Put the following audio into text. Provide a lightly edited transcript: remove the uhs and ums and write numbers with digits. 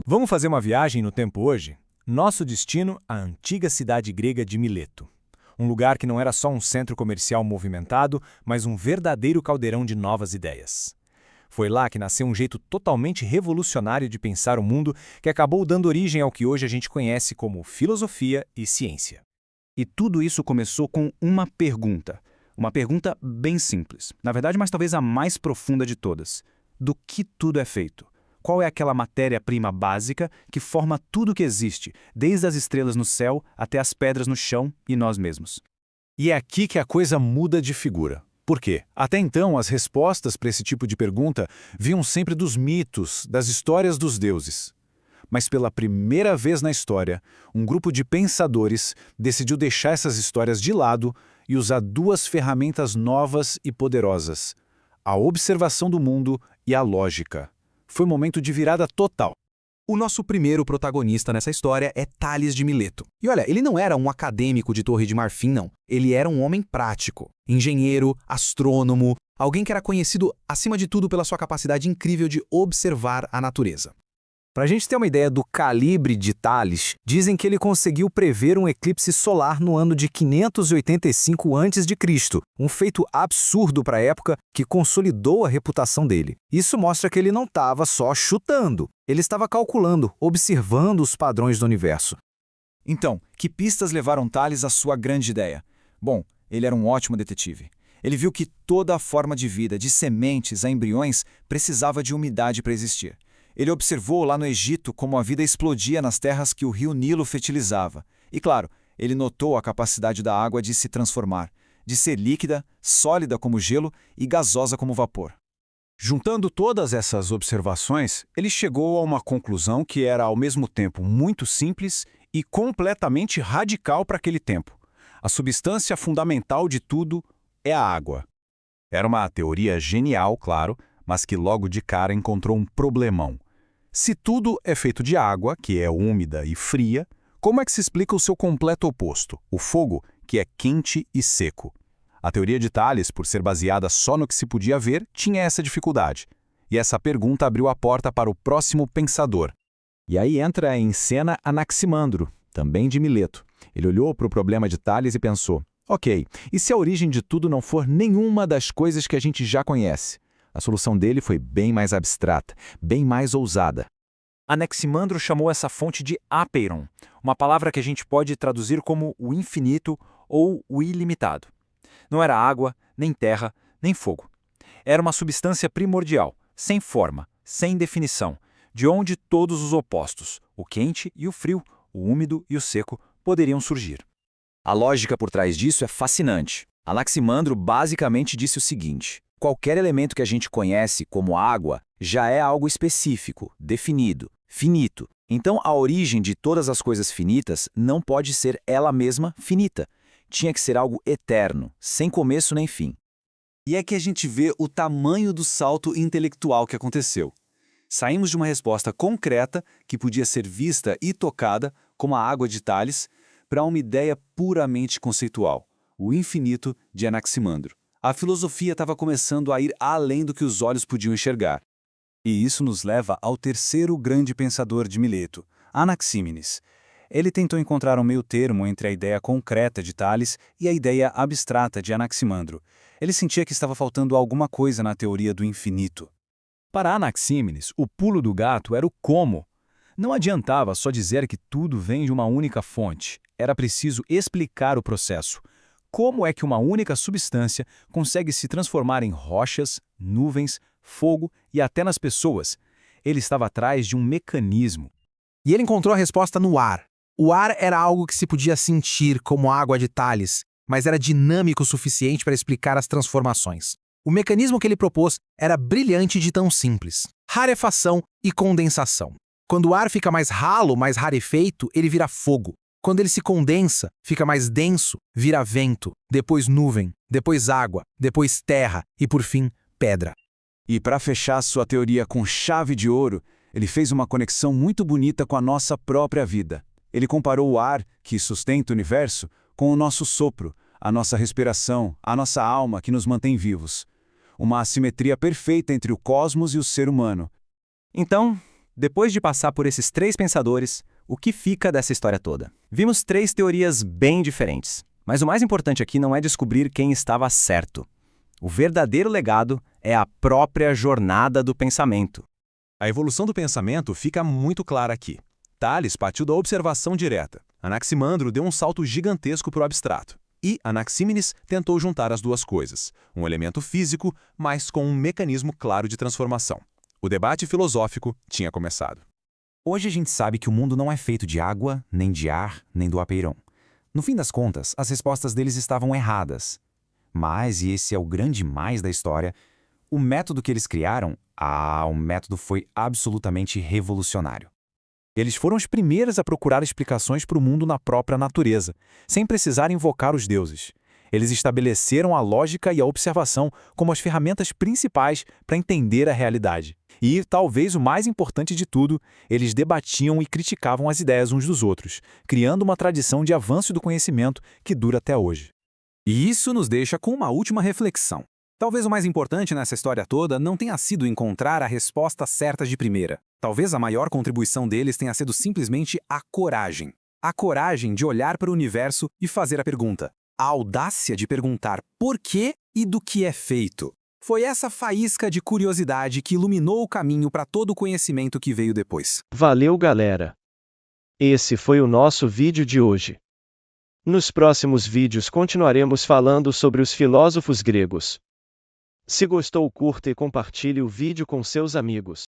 Vamos fazer uma viagem no tempo hoje? Nosso destino, a antiga cidade grega de Mileto. Um lugar que não era só um centro comercial movimentado, mas um verdadeiro caldeirão de novas ideias. Foi lá que nasceu um jeito totalmente revolucionário de pensar o mundo que acabou dando origem ao que hoje a gente conhece como filosofia e ciência. E tudo isso começou com uma pergunta. Uma pergunta bem simples. Na verdade, mas talvez a mais profunda de todas. Do que tudo é feito? Qual é aquela matéria-prima básica que forma tudo o que existe, desde as estrelas no céu até as pedras no chão e nós mesmos? E é aqui que a coisa muda de figura. Por quê? Até então, as respostas para esse tipo de pergunta vinham sempre dos mitos, das histórias dos deuses. Mas pela primeira vez na história, um grupo de pensadores decidiu deixar essas histórias de lado e usar duas ferramentas novas e poderosas: a observação do mundo e a lógica. Foi um momento de virada total. O nosso primeiro protagonista nessa história é Tales de Mileto. E olha, ele não era um acadêmico de Torre de Marfim, não. Ele era um homem prático, engenheiro, astrônomo, alguém que era conhecido, acima de tudo, pela sua capacidade incrível de observar a natureza. Para a gente ter uma ideia do calibre de Tales, dizem que ele conseguiu prever um eclipse solar no ano de 585 a.C., um feito absurdo para a época que consolidou a reputação dele. Isso mostra que ele não estava só chutando, ele estava calculando, observando os padrões do universo. Então, que pistas levaram Tales à sua grande ideia? Bom, ele era um ótimo detetive. Ele viu que toda a forma de vida, de sementes a embriões, precisava de umidade para existir. Ele observou lá no Egito como a vida explodia nas terras que o rio Nilo fertilizava. E claro, ele notou a capacidade da água de se transformar, de ser líquida, sólida como gelo e gasosa como vapor. Juntando todas essas observações, ele chegou a uma conclusão que era ao mesmo tempo muito simples e completamente radical para aquele tempo. A substância fundamental de tudo é a água. Era uma teoria genial, claro, mas que logo de cara encontrou um problemão. Se tudo é feito de água, que é úmida e fria, como é que se explica o seu completo oposto, o fogo, que é quente e seco? A teoria de Tales, por ser baseada só no que se podia ver, tinha essa dificuldade. E essa pergunta abriu a porta para o próximo pensador. E aí entra em cena Anaximandro, também de Mileto. Ele olhou para o problema de Tales e pensou: ok, e se a origem de tudo não for nenhuma das coisas que a gente já conhece? A solução dele foi bem mais abstrata, bem mais ousada. Anaximandro chamou essa fonte de apeiron, uma palavra que a gente pode traduzir como o infinito ou o ilimitado. Não era água, nem terra, nem fogo. Era uma substância primordial, sem forma, sem definição, de onde todos os opostos, o quente e o frio, o úmido e o seco, poderiam surgir. A lógica por trás disso é fascinante. Anaximandro basicamente disse o seguinte: qualquer elemento que a gente conhece como água já é algo específico, definido, finito. Então, a origem de todas as coisas finitas não pode ser ela mesma finita. Tinha que ser algo eterno, sem começo nem fim. E é que a gente vê o tamanho do salto intelectual que aconteceu. Saímos de uma resposta concreta, que podia ser vista e tocada, como a água de Tales, para uma ideia puramente conceitual, o infinito de Anaximandro. A filosofia estava começando a ir além do que os olhos podiam enxergar. E isso nos leva ao terceiro grande pensador de Mileto, Anaxímenes. Ele tentou encontrar um meio-termo entre a ideia concreta de Tales e a ideia abstrata de Anaximandro. Ele sentia que estava faltando alguma coisa na teoria do infinito. Para Anaxímenes, o pulo do gato era o como. Não adiantava só dizer que tudo vem de uma única fonte. Era preciso explicar o processo. Como é que uma única substância consegue se transformar em rochas, nuvens, fogo e até nas pessoas? Ele estava atrás de um mecanismo. E ele encontrou a resposta no ar. O ar era algo que se podia sentir como a água de Tales, mas era dinâmico o suficiente para explicar as transformações. O mecanismo que ele propôs era brilhante de tão simples: rarefação e condensação. Quando o ar fica mais ralo, mais rarefeito, ele vira fogo. Quando ele se condensa, fica mais denso, vira vento, depois nuvem, depois água, depois terra e, por fim, pedra. E para fechar sua teoria com chave de ouro, ele fez uma conexão muito bonita com a nossa própria vida. Ele comparou o ar, que sustenta o universo, com o nosso sopro, a nossa respiração, a nossa alma que nos mantém vivos. Uma assimetria perfeita entre o cosmos e o ser humano. Então, Depois de passar por esses 3 pensadores, o que fica dessa história toda? Vimos 3 teorias bem diferentes, mas o mais importante aqui não é descobrir quem estava certo. O verdadeiro legado é a própria jornada do pensamento. A evolução do pensamento fica muito clara aqui. Tales partiu da observação direta. Anaximandro deu um salto gigantesco para o abstrato. E Anaxímenes tentou juntar as duas coisas, um elemento físico, mas com um mecanismo claro de transformação. O debate filosófico tinha começado. Hoje a gente sabe que o mundo não é feito de água, nem de ar, nem do apeirão. No fim das contas, as respostas deles estavam erradas. Mas, e esse é o grande mais da história, o método que eles criaram, o método foi absolutamente revolucionário. Eles foram os primeiros a procurar explicações para o mundo na própria natureza, sem precisar invocar os deuses. Eles estabeleceram a lógica e a observação como as ferramentas principais para entender a realidade. E, talvez o mais importante de tudo, eles debatiam e criticavam as ideias uns dos outros, criando uma tradição de avanço do conhecimento que dura até hoje. E isso nos deixa com uma última reflexão. Talvez o mais importante nessa história toda não tenha sido encontrar a resposta certa de primeira. Talvez a maior contribuição deles tenha sido simplesmente a coragem. A coragem de olhar para o universo e fazer a pergunta. A audácia de perguntar por quê e do que é feito. Foi essa faísca de curiosidade que iluminou o caminho para todo o conhecimento que veio depois. Valeu, galera! Esse foi o nosso vídeo de hoje. Nos próximos vídeos continuaremos falando sobre os filósofos gregos. Se gostou, curta e compartilhe o vídeo com seus amigos.